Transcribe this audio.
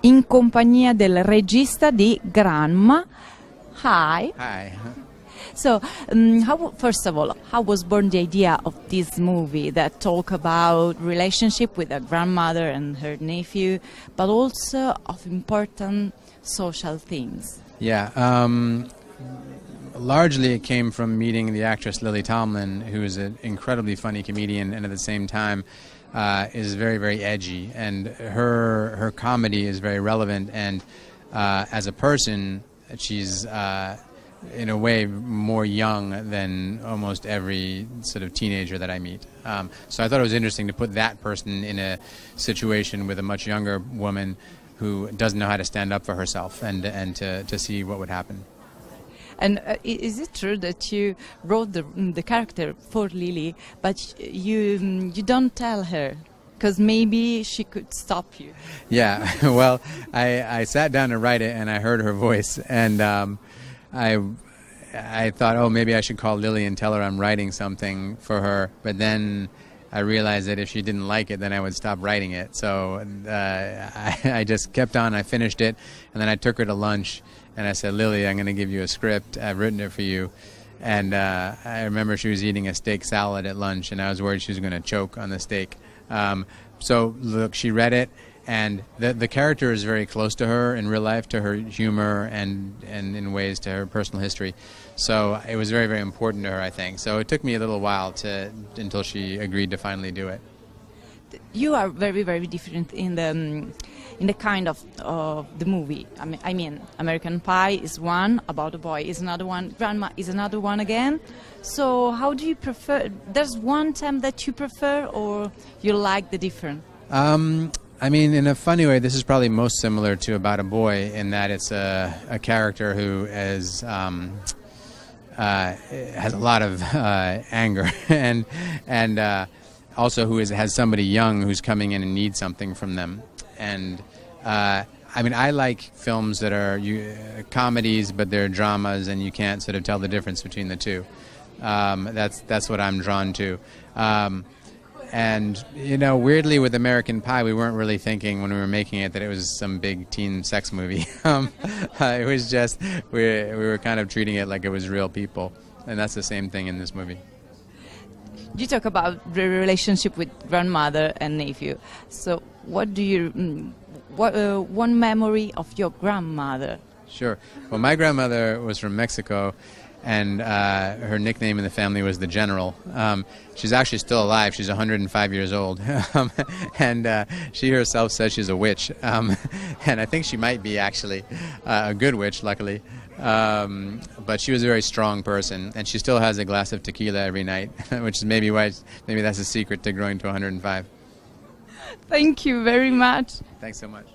in compagnia del regista di Grandma. Hi. Hi. So, first of all, how was born the idea of this movie that talk about relationship with a grandmother and her nephew, but also of important social things? Yeah, largely it came from meeting the actress Lily Tomlin, who is an incredibly funny comedian and at the same time is very, very edgy. And her comedy is very relevant, and as a person, she's in a way more young than almost every sort of teenager that I meet. So I thought it was interesting to put that person in a situation with a much younger woman who doesn't know how to stand up for herself, and to see what would happen. And is it true that you wrote the character for Lily, but you don't tell her? Because maybe she could stop you. Yeah, well, I sat down to write it, and I heard her voice, and I thought, oh, maybe I should call Lily and tell her I'm writing something for her. But then I realized that if she didn't like it, then I would stop writing it. So I just kept on. I finished it, and then I took her to lunch, and I said, Lily, I'm going to give you a script. I've written it for you. And I remember she was eating a steak salad at lunch, and I was worried she was going to choke on the steak. So look, she read it, and the character is very close to her in real life, to her humor, and in ways to her personal history. So it was very, very important to her, I think. So it took me a little while until she agreed to finally do it. You are very, very different in the kind of the movie. I mean, American Pie is one, About a Boy is another one, Grandma is another one again. So how do you prefer? There's one time that you prefer, or you like the different? I mean, in a funny way, this is probably most similar to About a Boy in that it's a character who has a lot of anger and also who has somebody young who's coming in and needs something from them. And I mean, I like films that are comedies, but they're dramas, and you can't sort of tell the difference between the two. That's what I'm drawn to. And, you know, weirdly with American Pie, we weren't really thinking when we were making it that it was some big teen sex movie. It was just, we were kind of treating it like it was real people. And that's the same thing in this movie. You talk about the relationship with grandmother and nephew. So what do you, one memory of your grandmother? Sure. Well, my grandmother was from Mexico, and her nickname in the family was the General. She's actually still alive. She's 105 years old. And she herself says she's a witch. And I think she might be actually a good witch, luckily. But she was a very strong person, and she still has a glass of tequila every night, which is maybe that's a secret to growing to 105. Thank you very much. Thanks so much.